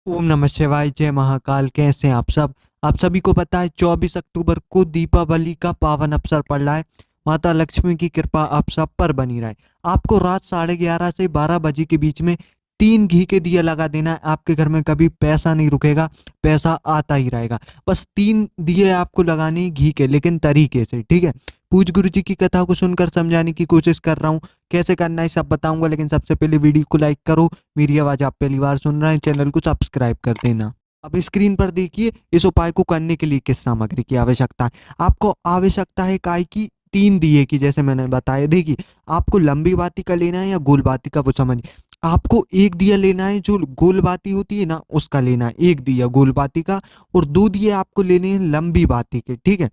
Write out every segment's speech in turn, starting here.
ओम नमः शिवाय, जय महाकाल। कैसे हैं आप सब? आप सभी को पता है 24 अक्टूबर को दीपावली का पावन अवसर पड़ रहा है। माता लक्ष्मी की कृपा आप सब पर बनी रहे। आपको रात 11:30 से 12 बजे के बीच में 3 घी के दिए लगा देना है। आपके घर में कभी पैसा नहीं रुकेगा, पैसा आता ही रहेगा। बस 3 दिए आपको लगाने हैं घी के, लेकिन तरीके से, ठीक है। पूज गुरु जी की कथा को सुनकर समझाने की कोशिश कर रहा हूँ। कैसे करना है सब बताऊंगा, लेकिन सबसे पहले वीडियो को लाइक करो। मेरी आवाज आप पहली बार सुन रहे हैं, चैनल को सब्सक्राइब कर देना। अब स्क्रीन पर देखिए, इस उपाय को करने के लिए किस सामग्री की आवश्यकता है। आपको आवश्यकता है काय की, 3 दिए की, जैसे मैंने बताया। देखिए, आपको लंबी बाती का लेना है या गोल बाती का, वो समझिए। आपको एक दिया लेना है, जो गोल बाती होती है ना, उसका लेना है। एक दिया गोल बाती का और 2 दिए आपको लेने हैं लंबी बाती के, ठीक है।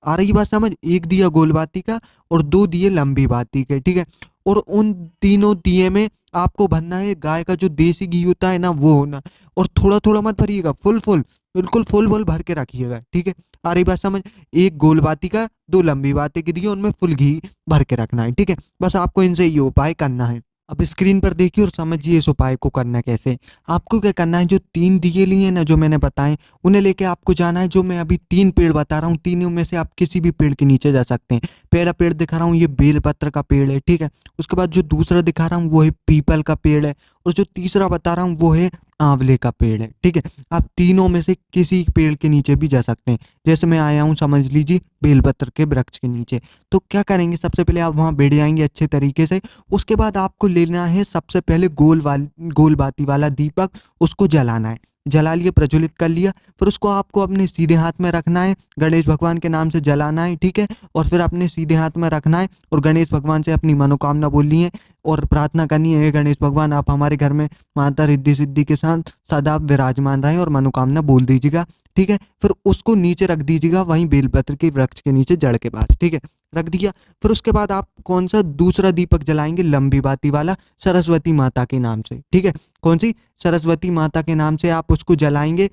आ रही बात समझ? एक दिया गोल बाती का और 2 दिए लंबी बाती के, ठीक है। और उन तीनों दिए में आपको भरना है गाय का जो देसी घी होता है ना, वो होना। और थोड़ा थोड़ा मत भरिएगा, फुल फुल, बिल्कुल फुल फुल भर के रखिएगा, ठीक है। आ रही बात समझ? एक गोल बाती का, 2 लंबी बाती के दिए, उनमें फुल घी भर के रखना है, ठीक है। बस आपको इनसे ये उपाय करना है। अब स्क्रीन पर देखिए और समझिए इस उपाय को करना कैसे। आपको क्या करना है, जो 3 दिए लिए ना, जो मैंने बताए, उन्हें लेके आपको जाना है। जो मैं अभी 3 पेड़ बता रहा हूँ, तीनों में से आप किसी भी पेड़ के नीचे जा सकते हैं। पहला पेड़ दिखा रहा हूँ, ये बेलपत्र का पेड़ है, ठीक है। उसके बाद जो दूसरा दिखा रहा हूँ, वो है पीपल का पेड़ है। और जो तीसरा बता रहा हूँ, वो है आंवले का पेड़ है, ठीक है। आप तीनों में से किसी पेड़ के नीचे भी जा सकते हैं। जैसे मैं आया हूँ, समझ लीजिए, बेलपत्र के वृक्ष के नीचे। तो क्या करेंगे, सबसे पहले आप वहाँ बैठ जाएंगे अच्छे तरीके से। उसके बाद आपको लेना है सबसे पहले गोल बाती वाला दीपक, उसको जलाना है। जला लिया, प्रज्वलित कर लिया। फिर उसको आपको अपने सीधे हाथ में रखना है, गणेश भगवान के नाम से जलाना है, ठीक है। और फिर अपने सीधे हाथ में रखना है और गणेश भगवान से अपनी मनोकामना बोलनी है और प्रार्थना करनी है, हे गणेश भगवान, आप हमारे घर में माता रिद्धि सिद्धि के साथ सदा विराजमान रहें, और मनोकामना बोल दीजिएगा, ठीक है। फिर उसको नीचे रख दीजिएगा, वहीं बेलपत्र के वृक्ष के नीचे, जड़ के पास, ठीक है। रख दिया। फिर उसके बाद आप कौन सा दूसरा दीपक जलाएंगे, लंबी बाती वाला, सरस्वती माता के नाम से, ठीक है। कौन सी? सरस्वती माता के नाम से आप उसको जलाएंगे।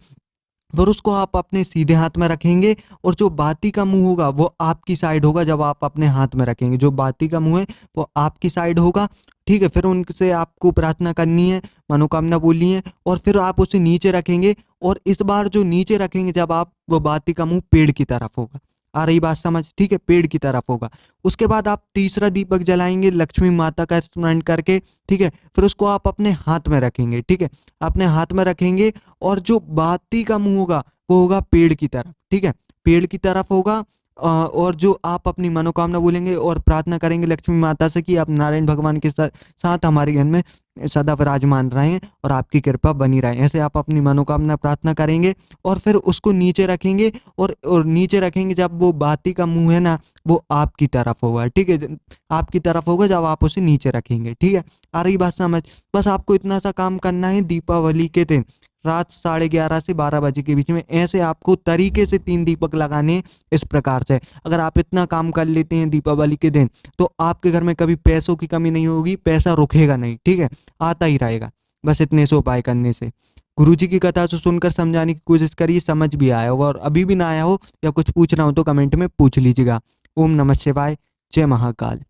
फिर उसको आप अपने सीधे हाथ में रखेंगे और जो बाती का मुंह होगा वो आपकी साइड होगा। जब आप अपने हाथ में रखेंगे, जो बाती का मुंह है वो आपकी साइड होगा, ठीक है। फिर उनसे आपको प्रार्थना करनी है, मनोकामना बोलनी है, और फिर आप उसे नीचे रखेंगे। और इस बार जो नीचे रखेंगे, जब आप, वो बाती का मुंह पेड़ की तरफ होगा। आ रही बात समझ? ठीक है, पेड़ की तरफ होगा। उसके बाद आप तीसरा दीपक जलाएंगे लक्ष्मी माता का स्मरण करके, ठीक है। फिर उसको आप अपने हाथ में रखेंगे, ठीक है। अपने हाथ में रखेंगे और जो बाती का मुंह होगा वो होगा पेड़ की तरफ, ठीक है। पेड़ की तरफ होगा। और जो आप अपनी मनोकामना बोलेंगे और प्रार्थना करेंगे लक्ष्मी माता से कि आप नारायण भगवान के साथ हमारे घर में सदा विराजमान रहें और आपकी कृपा बनी रहे, ऐसे आप अपनी मनोकामना प्रार्थना करेंगे। और फिर उसको नीचे रखेंगे और नीचे रखेंगे जब वो बाती का मुंह है ना, वो आपकी तरफ होगा, ठीक है। आपकी तरफ होगा जब आप उसे नीचे रखेंगे, ठीक है। आ रही बात समझ? बस आपको इतना सा काम करना है दीपावली के दिन, रात 11:30 से 12 बजे के बीच में। ऐसे आपको तरीके से 3 दीपक लगाने हैं, इस प्रकार से। अगर आप इतना काम कर लेते हैं दीपावली के दिन, तो आपके घर में कभी पैसों की कमी नहीं होगी, पैसा रुकेगा नहीं, ठीक है, आता ही रहेगा। बस इतने से उपाय करने से। गुरु जी की कथा से सुनकर समझाने की कोशिश करिए, समझ भी आया होगा। और अभी भी ना आया हो या कुछ पूछना हो तो कमेंट में पूछ लीजिएगा। ओम नमः शिवाय, जय महाकाल।